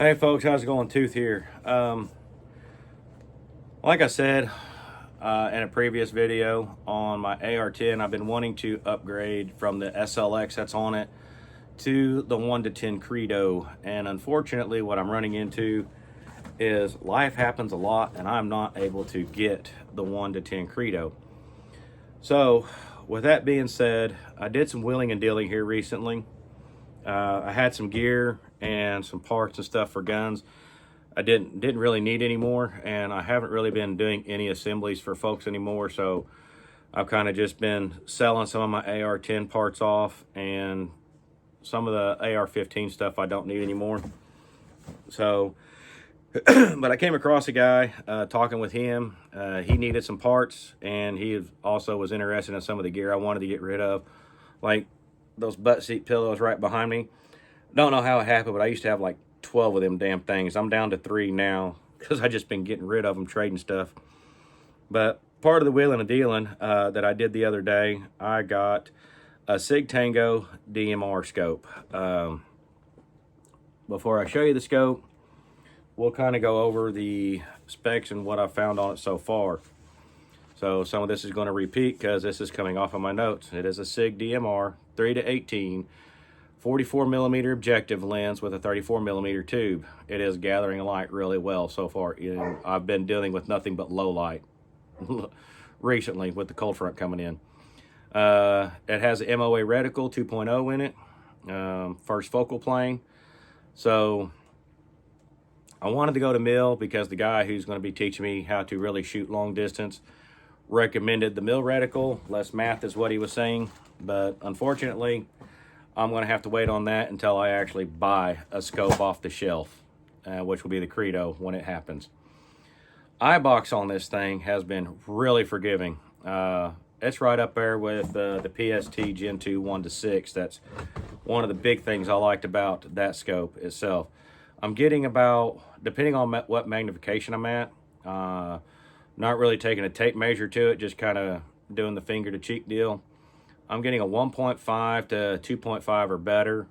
Hey folks, how's it going? Tooth here. Like I said in a previous video on my AR-10, I've been wanting to upgrade from the SLX that's on it to the 1-10 Credo, and unfortunately what I'm running into is life happens a lot and I'm not able to get the 1-10 Credo. So with that being said, I did some wheeling and dealing here recently. I had some gear and some parts and stuff for guns I didn't really need anymore, and I haven't really been doing any assemblies for folks anymore, so I've kind of just been selling some of my AR-10 parts off and some of the AR-15 stuff I don't need anymore. So but I came across a guy talking with him. He needed some parts, and he also was interested in some of the gear I wanted to get rid of, like those butt seat pillows right behind me. Don't know how it happened, but I used to have like 12 of them damn things. I'm down to 3 now because I just been getting rid of them, trading stuff. But part of the wheeling and dealing that I did the other day, I got a SIG Tango-DMR scope. Before I show you the scope, we'll kind of go over the specs and what I found on it so far. So some of this is going to repeat because this is coming off of my notes. It is a SIG DMR 3-18 44 millimeter objective lens with a 34 millimeter tube. It is gathering light really well so far. And I've been dealing with nothing but low light recently with the cold front coming in. It has an MOA reticle 2.0 in it, first focal plane. So I wanted to go to mill because the guy who's going to be teaching me how to really shoot long distance recommended the mill reticle. Less math is what he was saying, but unfortunately I'm going to have to wait on that until I actually buy a scope off the shelf, which will be the Credo when it happens. Eye-box on this thing has been really forgiving. It's right up there with the PST Gen 2 1-6. That's one of the big things I liked about that scope itself. I'm getting about, depending on what magnification I'm at, not really taking a tape measure to it, just kind of doing the finger to cheek deal. I'm getting a 1.5 to 2.5 or better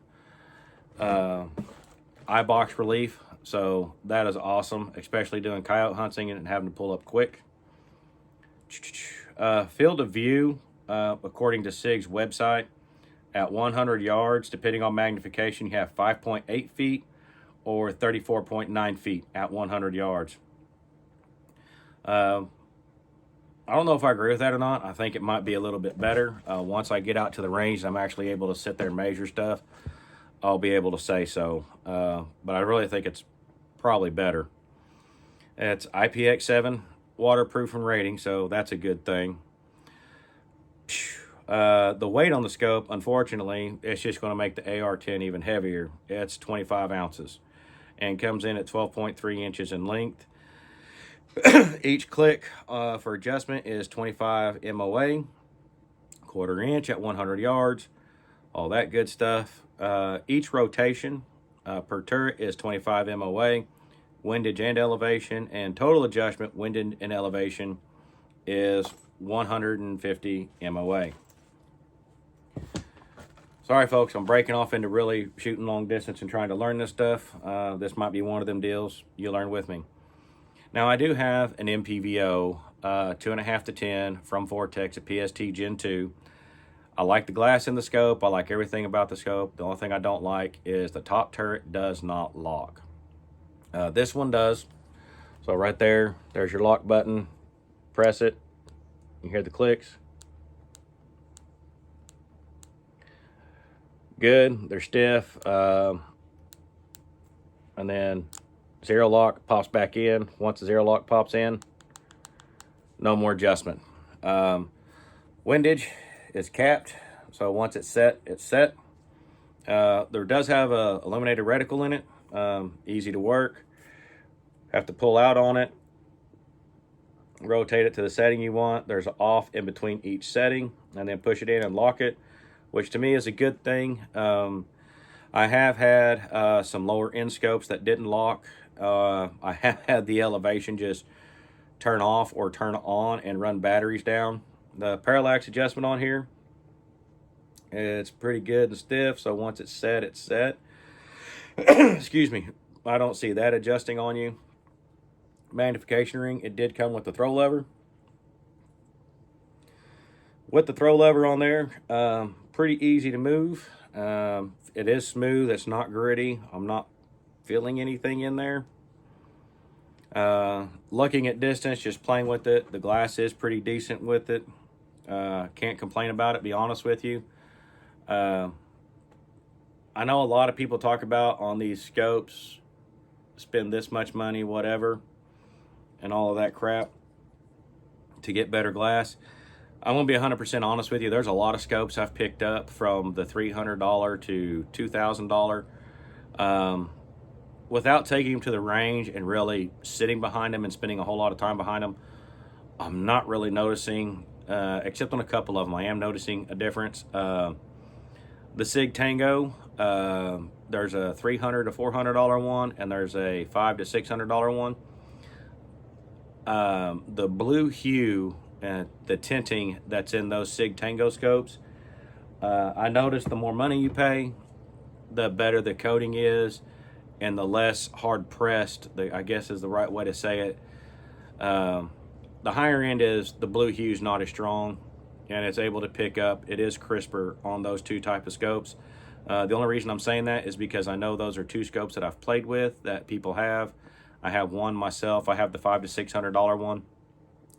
eye box relief, so that is awesome, especially doing coyote hunting and having to pull up quick. Field of view, according to SIG's website, at 100 yards, depending on magnification, you have 5.8 feet or 34.9 feet at 100 yards. I don't know if I agree with that or not. I think it might be a little bit better. Once I get out to the range, I'm actually able to sit there and measure stuff, I'll be able to say so. But I really think it's probably better. It's IPX7 waterproof and rating, so that's a good thing. The weight on the scope, unfortunately, it's just going to make the AR-10 even heavier. It's 25 ounces and comes in at 12.3 inches in length. Each click for adjustment is 25 MOA, quarter inch at 100 yards, all that good stuff. Each rotation per turret is 25 MOA, windage and elevation, and total adjustment, windage and elevation, is 150 MOA. Sorry folks, I'm breaking off into really shooting long distance and trying to learn this stuff. This might be one of them deals you learn with me. Now, I do have an MPVO 2.5 to 10 from Vortex, a PST Gen 2. I like the glass in the scope. I like everything about the scope. The only thing I don't like is the top turret does not lock. This one does. So right there, there's your lock button. Press it. You hear the clicks. Good. They're stiff. And then zero lock pops back in. Once the zero lock pops in, no more adjustment. Windage is capped, so once it's set, it's set. There does have a illuminated reticle in it. Easy to work. Have to pull out on it, rotate it to the setting you want. There's an off in between each setting, and then push it in and lock it, which to me is a good thing. I have had some lower end scopes that didn't lock. I have had the elevation just turn off or turn on and run batteries down. The parallax adjustment on here, it's pretty good and stiff, so once it's set, it's set. Excuse me. I don't see that adjusting on you. Magnification ring, it did come with the throw lever. With the throw lever on there, pretty easy to move. It is smooth, it's not gritty. I'm not feeling anything in there. Looking at distance, just playing with it, the glass is pretty decent with it. Can't complain about it, be honest with you. I know a lot of people talk about on these scopes, spend this much money, whatever, and all of that crap to get better glass. I'm going to be 100% honest with you. There's a lot of scopes I've picked up from the $300 to $2,000 without taking them to the range and really sitting behind them and spending a whole lot of time behind them. I'm not really noticing, except on a couple of them, I am noticing a difference. The SIG Tango, there's a $300 to $400 one, and there's a $500 to $600 one. The blue hue and the tinting that's in those SIG Tango scopes, I noticed the more money you pay, the better the coating is, and the less hard pressed, I guess is the right way to say it. The higher end is the blue hue's not as strong, and it's able to pick up. It is crisper on those two type of scopes. The only reason I'm saying that is because I know those are two scopes that I've played with that people have. I have one myself. I have the $500 to $600 one,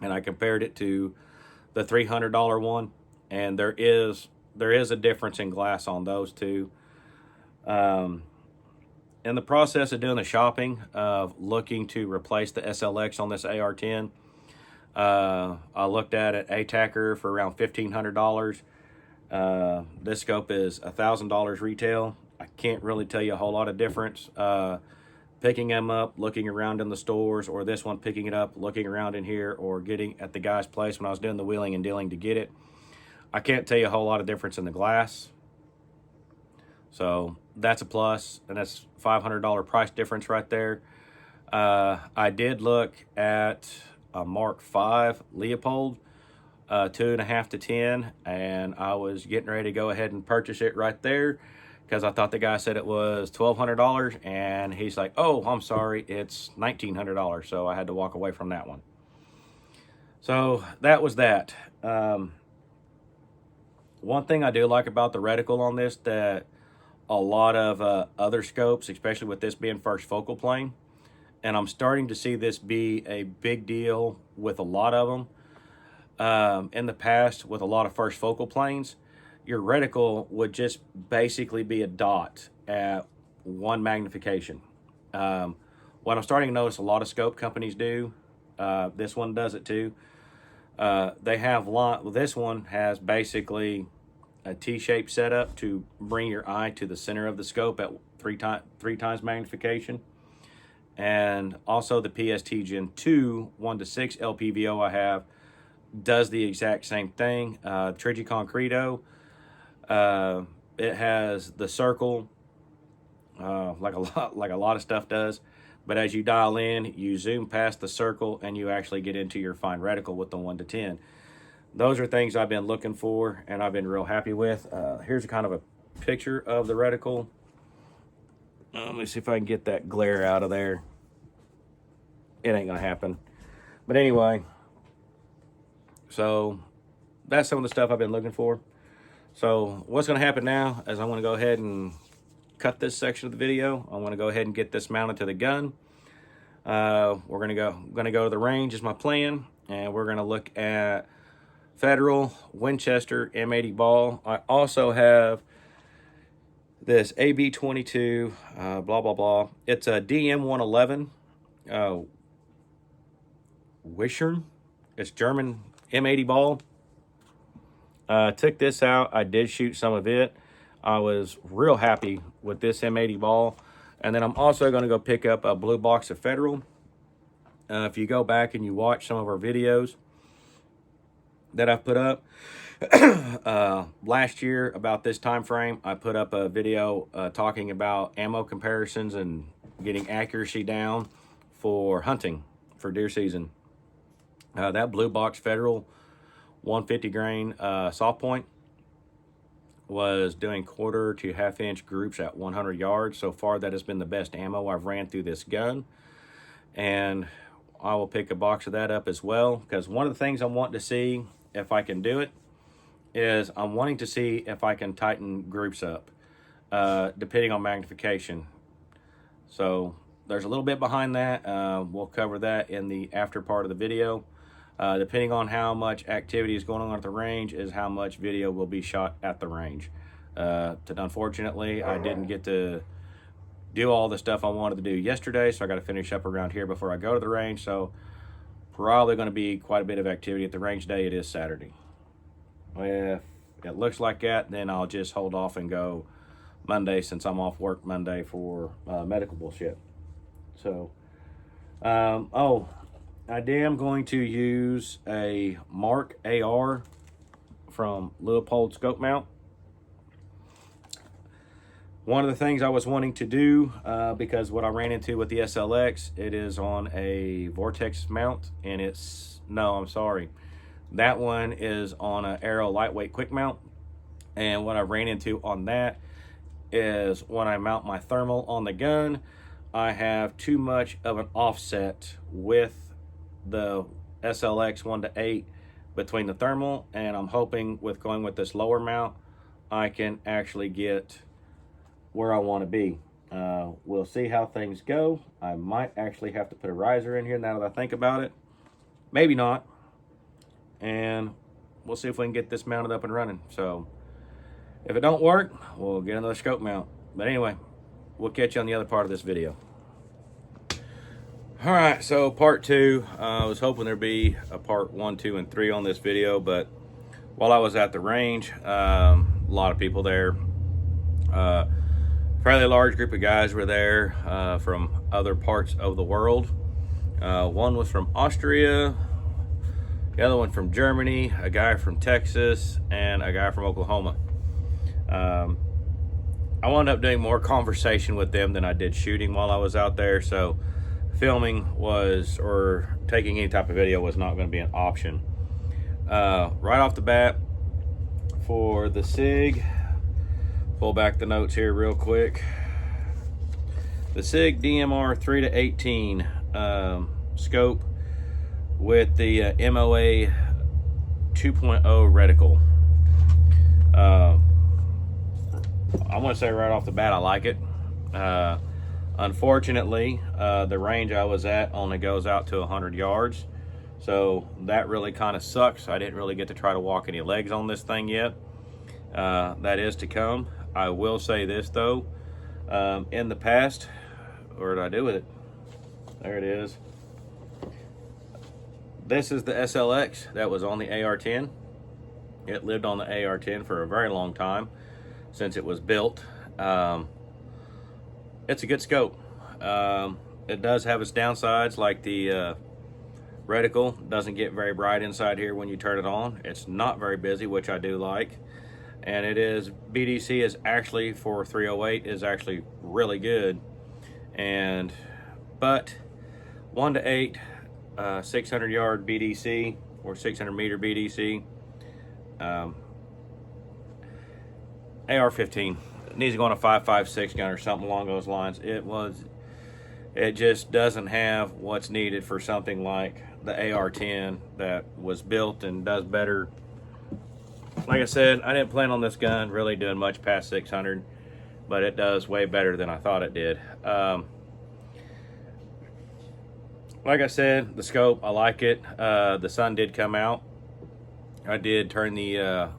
and I compared it to the $300 one, and there is a difference in glass on those two. In the process of doing the shopping, of looking to replace the SLX on this AR-10, I looked at it ATACR for around $1,500. This scope is $1,000 retail. I can't really tell you a whole lot of difference. Picking them up, looking around in the stores, or this one picking it up, looking around in here, or getting at the guy's place when I was doing the wheeling and dealing to get it. I can't tell you a whole lot of difference in the glass. So that's a plus, and that's $500 price difference right there. I did look at a Mark V Leopold, 2.5 to 10, and I was getting ready to go ahead and purchase it right there because I thought the guy said it was $1,200, and he's like, oh, I'm sorry, it's $1,900, so I had to walk away from that one. So that was that. One thing I do like about the reticle on this that a lot of other scopes, especially with this being first focal plane, and I'm starting to see this be a big deal with a lot of them. In the past, with a lot of first focal planes, your reticle would just basically be a dot at one magnification. What I'm starting to notice a lot of scope companies do, this one does it too. They have this one has basically a T-shaped setup to bring your eye to the center of the scope at three times magnification. And also the PST Gen 2 1 to 6 LPVO I have does the exact same thing. Trigicon Credo, it has the circle, like a lot of stuff does. But as you dial in, you zoom past the circle and you actually get into your fine reticle with the 1 to 10. Those are things I've been looking for and I've been real happy with. Here's kind of a picture of the reticle. Let me see if I can get that glare out of there. It ain't gonna happen. But anyway, so that's some of the stuff I've been looking for. So what's gonna happen now is I'm gonna go ahead and cut this section of the video. I'm gonna go ahead and get this mounted to the gun. We're gonna go to the range is my plan, and we're gonna look at Federal Winchester M80 ball. I also have this AB22, blah, blah, blah. It's a DM111 Wishern. It's German M80 ball. Took this out. I did shoot some of it. I was real happy with this M80 ball. And then I'm also going to go pick up a blue box of Federal. If you go back and you watch some of our videos that I've put up, last year about this time frame, I put up a video talking about ammo comparisons and getting accuracy down for hunting for deer season. That blue box Federal 150 grain soft point was doing 1/4 to 1/2 inch groups at 100 yards. So far, that has been the best ammo I've ran through this gun. And I will pick a box of that up as well, because one of the things I want to see if I can do it is I'm wanting to see if I can tighten groups up, depending on magnification. So there's a little bit behind that. We'll cover that in the after part of the video. Depending on how much activity is going on at the range is how much video will be shot at the range. Unfortunately, I didn't get to do all the stuff I wanted to do yesterday, so I got to finish up around here before I go to the range. So probably going to be quite a bit of activity at the range day. It is Saturday. If it looks like that, then I'll just hold off and go Monday, since I'm off work Monday for medical bullshit. So, oh, I am going to use a Mark AR from Leupold Scope Mount. One of the things I was wanting to do, because what I ran into with the SLX, it is on a Vortex mount, and that one is on an Aero lightweight quick mount. And what I ran into on that is when I mount my thermal on the gun, I have too much of an offset with the SLX 1:8 between the thermal, and I'm hoping with going with this lower mount, I can actually get where I want to be. We'll see how things go. I might actually have to put a riser in here now that I think about it. Maybe not. And we'll see if we can get this mounted up and running. So if it don't work, we'll get another scope mount. But anyway, we'll catch you on the other part of this video. All right, so part 2. I was hoping there'd be a part 1, 2, and 3 on this video, but while I was at the range, a lot of people there. Fairly large group of guys were there from other parts of the world. One was from Austria, the other one from Germany, a guy from Texas, and a guy from Oklahoma. I wound up doing more conversation with them than I did shooting while I was out there, so filming or taking any type of video was not going to be an option. Right off the bat, for the SIG, pull back the notes here real quick. The SIG DMR 3-18 scope with the MOA 2.0 reticle. I want to say right off the bat, I like it. Unfortunately, the range I was at only goes out to 100 yards. So that really kind of sucks. I didn't really get to try to walk any legs on this thing yet. That is to come. I will say this though, in the past, what did I do with it? There it is. This is the SLX that was on the AR-10. It lived on the AR-10 for a very long time, since it was built. It's a good scope. It does have its downsides, like the reticle doesn't get very bright inside here when you turn it on. It's not very busy, which I do like. And it is, BDC is actually, for 308, is actually really good. But 1-8, 600 yard BDC, or 600 meter BDC, AR-15 needs to go on a 5.56 gun or something along those lines. It just doesn't have what's needed for something like the AR-10 that was built and does better. Like I said, I didn't plan on this gun really doing much past 600, but it does way better than I thought it did. Like I said, the scope, I like it. The sun did come out. I did turn the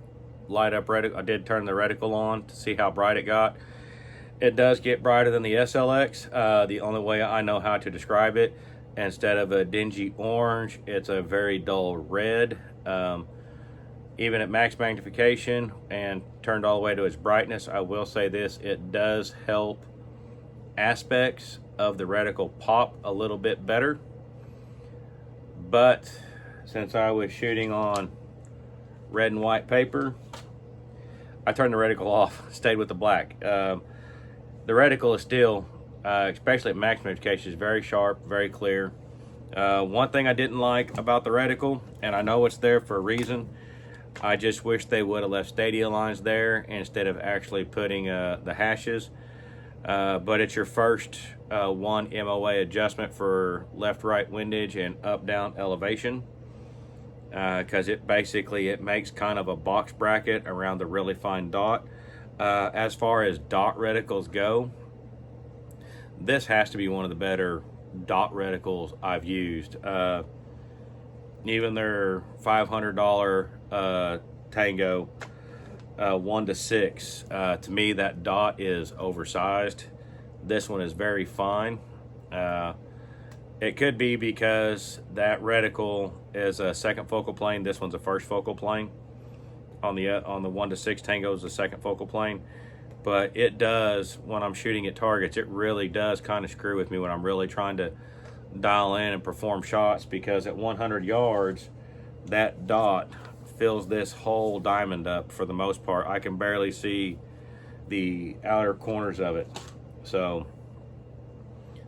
light up reticle. I did turn the reticle on to see how bright it got. It does get brighter than the SLX. The only way I know how to describe it, instead of a dingy orange, it's a very dull red. Even at max magnification and turned all the way to its brightness, I will say this, it does help aspects of the reticle pop a little bit better. But since I was shooting on red and white paper, I turned the reticle off, stayed with the black. The reticle is still, especially at max magnification, is very sharp, very clear. One thing I didn't like about the reticle, and I know it's there for a reason, I just wish they would have left stadia lines there instead of actually putting the hashes. But it's your first 1 MOA adjustment for left-right windage and up-down elevation, because it makes kind of a box bracket around the really fine dot. As far as dot reticles go, this has to be one of the better dot reticles I've used. Even their $500 Tango 1-6, to me that dot is oversized. This one is very fine. It could be because that reticle is a second focal plane. This one's a first focal plane. On the 1-6 Tango is the second focal plane. But it does, when I'm shooting at targets, it really does kind of screw with me when I'm really trying to dial in and perform shots, because at 100 yards, that dot fills this whole diamond up for the most part. I can barely see the outer corners of it. So,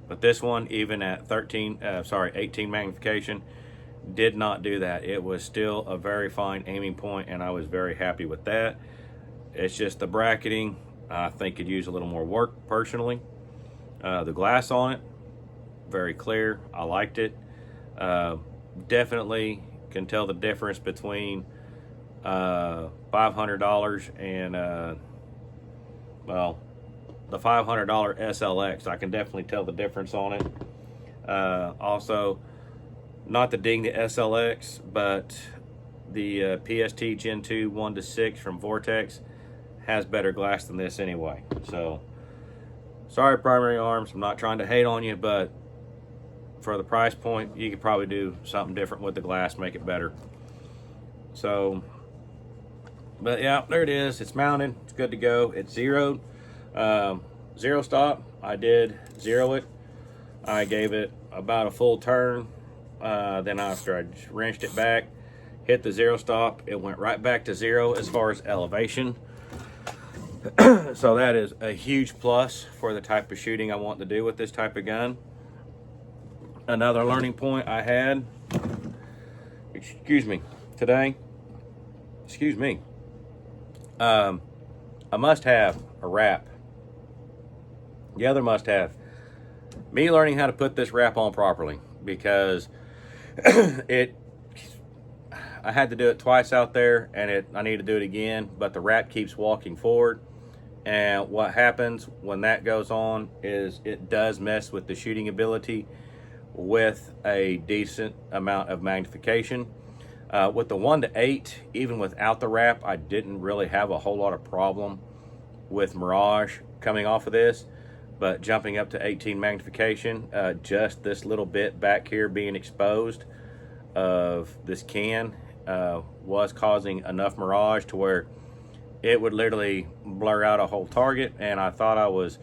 but this one, even at 18 magnification, did not do that. It was still a very fine aiming point, and I was very happy with that. It's just the bracketing, I think could use a little more work personally. The glass on it, very clear. I liked it. Definitely can tell the difference between $500 and well, the $500 SLX. I can definitely tell the difference on it. Also, not to ding the SLX, but the PST Gen 2 1-6 from Vortex has better glass than this anyway. So sorry, Primary Arms, I'm not trying to hate on you, but for the price point, you could probably do something different with the glass, make it better. So, but yeah, there it is. It's mounted. It's good to go. It's zeroed. Zero stop. I did zero it. I gave it about a full turn. Then after I wrenched it back, hit the zero stop, it went right back to zero as far as elevation. So that is a huge plus for the type of shooting I want to do with this type of gun. Another learning point I had, today, a must-have, a wrap. The other must-have, me learning how to put this wrap on properly, because I had to do it twice out there, and I need to do it again, but the wrap keeps walking forward. And what happens when that goes on is it does mess with the shooting ability with a decent amount of magnification. With the 1-8, even without the wrap, I didn't really have a whole lot of problem with Mirage coming off of this. But jumping up to 18 magnification, just this little bit back here being exposed of this can was causing enough Mirage to where it would literally blur out a whole target. And I thought I was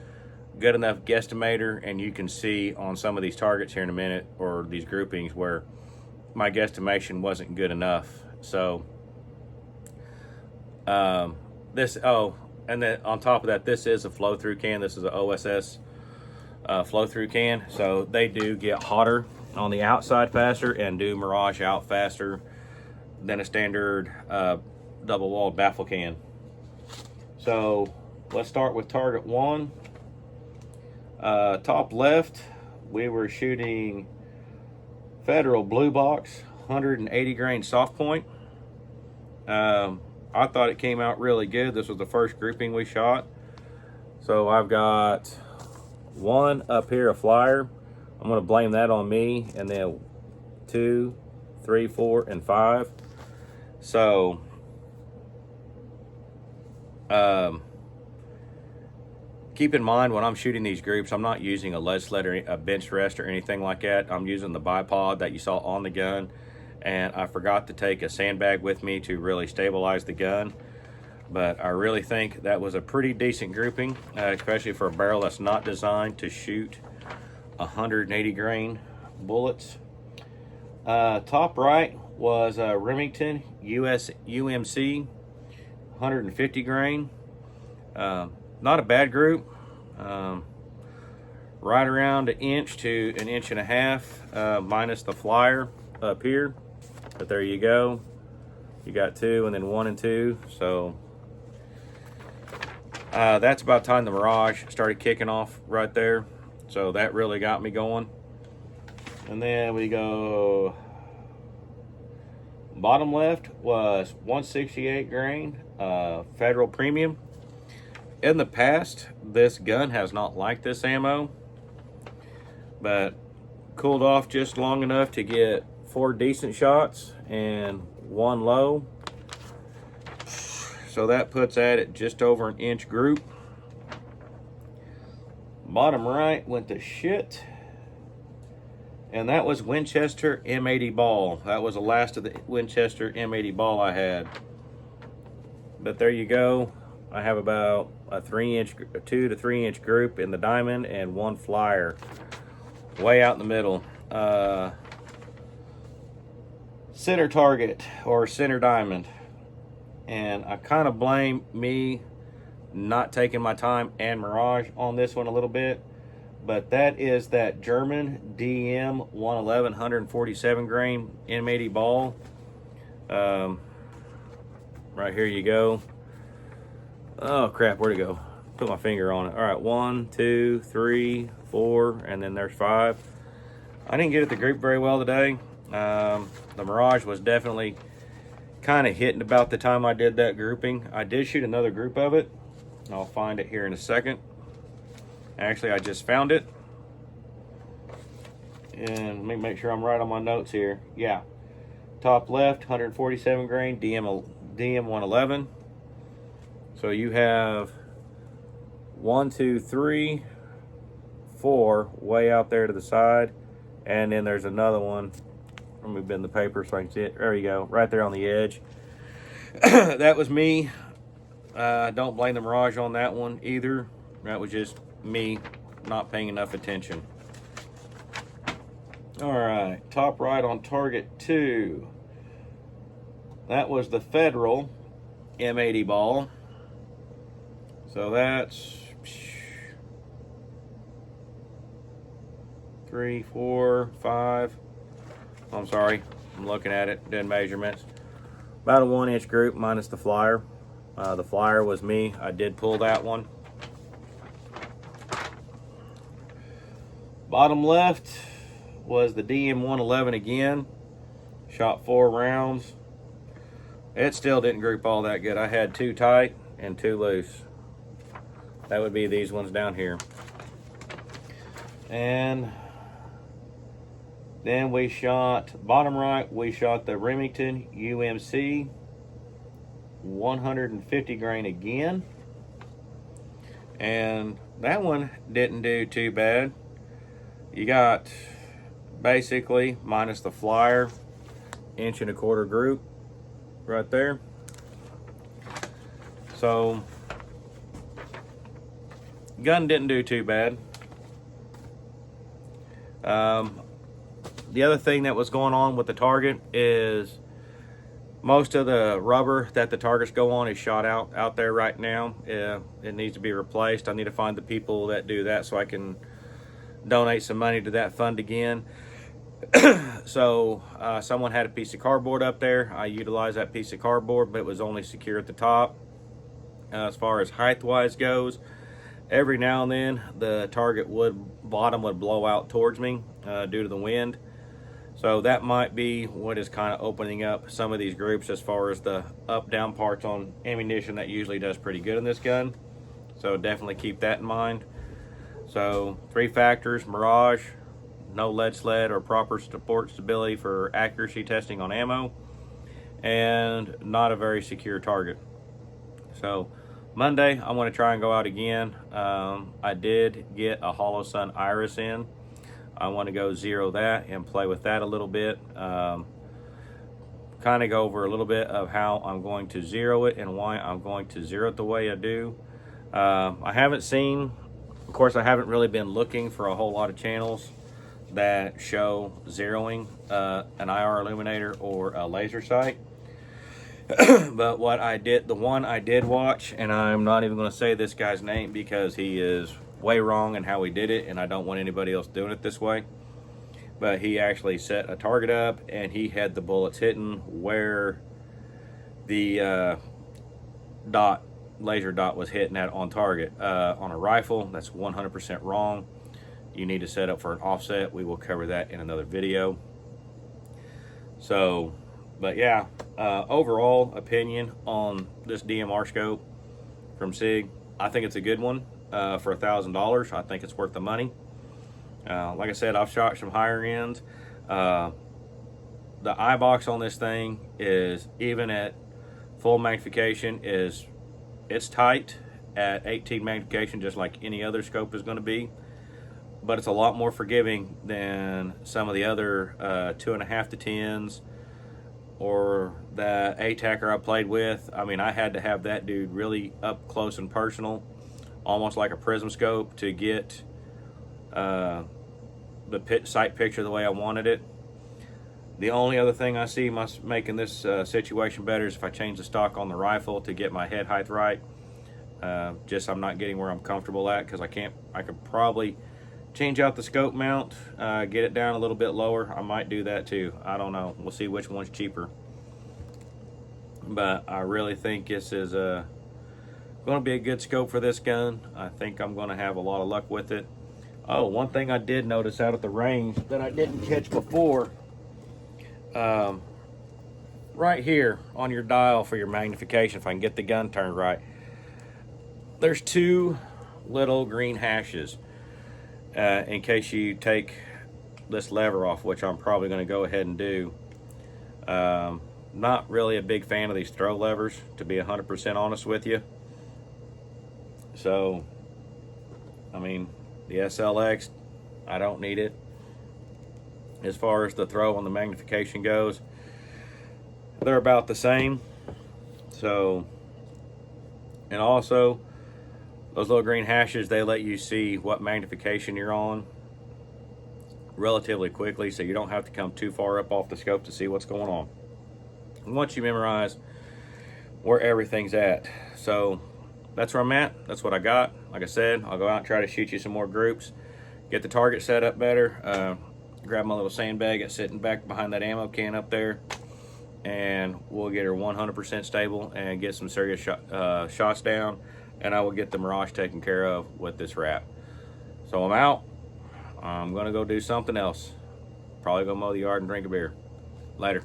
good enough guesstimator, and you can see on some of these targets here in a minute, or these groupings, where my guesstimation wasn't good enough. So and then on top of that, this is a flow-through can. This is an OSS flow-through can, so they do get hotter on the outside faster and do Mirage out faster than a standard double-walled baffle can. So let's start with target 1. Top left, we were shooting Federal Blue Box 180 grain soft point. I thought it came out really good. This was the first grouping we shot. So I've got one up here, a flyer. I'm going to blame that on me, and then 2, 3, 4, and 5. So keep in mind when I'm shooting these groups, I'm not using a lead sled or a bench rest or anything like that. I'm using the bipod that you saw on the gun, and I forgot to take a sandbag with me to really stabilize the gun. But I really think that was a pretty decent grouping, especially for a barrel that's not designed to shoot 180 grain bullets. Top right was Remington UMC 150 grain. Not a bad group. Right around 1 inch to 1.5 inches, minus the flyer up here. But there you go. You got 2 and then 1 and 2. So that's about time the Mirage started kicking off right there. So that really got me going. And then we go, bottom left was 168 grain, Federal Premium. In the past, this gun has not liked this ammo, but cooled off just long enough to get 4 decent shots and 1 low. So that puts that at just over an inch group. Bottom right went to shit. And that was Winchester M80 ball. That was the last of the Winchester M80 ball I had. But there you go. I have about a 2 to 3 inch group in the diamond and 1 flyer way out in the middle. Center target or center diamond. And I kind of blame me not taking my time and Mirage on this one a little bit. But that is that German DM 111 147 grain M80 ball. Right here you go. Oh crap, where'd it go? Put my finger on it. All right, 1, 2, 3, 4, and then there's 5. I didn't get it the group very well today. The Mirage was definitely kind of hitting about the time I did that grouping. I did shoot another group of it. I'll find it here in a second. Actually, I just found it. And let me make sure I'm right on my notes here. Yeah. Top left, 147 grain, DM 111. So you have 1, 2, 3, 4 way out there to the side. And then there's another one. Let me bend the paper so I can see it. There you go, right there on the edge. That was me. Don't blame the Mirage on that one either. That was just me not paying enough attention. All right, top right on target 2. That was the Federal M80 ball. So that's 3, 4, 5. I'm sorry, I'm looking at it, doing measurements. About a 1 inch group minus the flyer. The flyer was me. I did pull that one. Bottom left was the DM 111 again. Shot 4 rounds. It still didn't group all that good. I had 2 tight and 2 loose. That would be these ones down here. And then we shot, bottom right, we shot the Remington UMC 150 grain again. And that one didn't do too bad. You got basically minus the flyer, 1 1/4 group right there. So gun didn't do too bad. The other thing that was going on with the target is most of the rubber that the targets go on is shot out there right now. It needs to be replaced. I need to find the people that do that so I can donate some money to that fund again. So someone had a piece of cardboard up there. I utilized that piece of cardboard, but it was only secure at the top. As far as height wise goes, every now and then the target bottom would blow out towards me due to the wind. So that might be what is kind of opening up some of these groups as far as the up-down parts on ammunition. That usually does pretty good in this gun. So definitely keep that in mind. So 3 factors: Mirage, no lead sled or proper support stability for accuracy testing on ammo, and not a very secure target. So Monday, I'm going to try and go out again. I did get a Hollow Sun Iris in. I want to go zero that and play with that a little bit. Kind of go over a little bit of how I'm going to zero it and why I'm going to zero it the way I do. I haven't seen, of course, I haven't really been looking for a whole lot of channels that show zeroing an IR illuminator or a laser sight. But what I did, the one I did watch, and I'm not even going to say this guy's name because he is way wrong in how he did it, and I don't want anybody else doing it this way. But he actually set a target up and he had the bullets hitting where the laser dot was hitting that on target. On a rifle, that's 100% wrong. You need to set up for an offset. We will cover that in another video. So, but yeah, overall opinion on this DMR scope from SIG, I think it's a good one. For $1,000, I think it's worth the money. Like I said, I've shot some higher ends. The eye box on this thing is, even at full magnification, it's tight at 18 magnification, just like any other scope is going to be, but it's a lot more forgiving than some of the other 2.5 to 10s or the ATACR I played with. I mean, I had to have that dude really up close and personal, almost like a prism scope, to get the sight picture the way I wanted it. The only other thing I see making this situation better is if I change the stock on the rifle to get my head height right. Just I'm not getting where I'm comfortable at, because I could probably change out the scope mount, get it down a little bit lower. I might do that too. I don't know. We'll see which one's cheaper. But I really think this is going to be a good scope for this gun. I think I'm going to have a lot of luck with it. Oh, one thing I did notice out at the range that I didn't catch before, right here on your dial for your magnification, if I can get the gun turned right, there's two little green hashes. In case you take this lever off, which I'm probably going to go ahead and do. Not really a big fan of these throw levers, to be 100% honest with you. So, I mean, the SLX, I don't need it. As far as the throw on the magnification goes, they're about the same. So, and also, those little green hashes, they let you see what magnification you're on relatively quickly, so you don't have to come too far up off the scope to see what's going on. And once you memorize where everything's at. So that's where I'm at. That's what I got. Like I said, I'll go out and try to shoot you some more groups, get the target set up better, grab my little sandbag that's sitting back behind that ammo can up there, and we'll get her 100% stable and get some serious shots down, and I will get the Mirage taken care of with this wrap. So I'm out. I'm gonna go do something else. Probably go mow the yard and drink a beer. Later.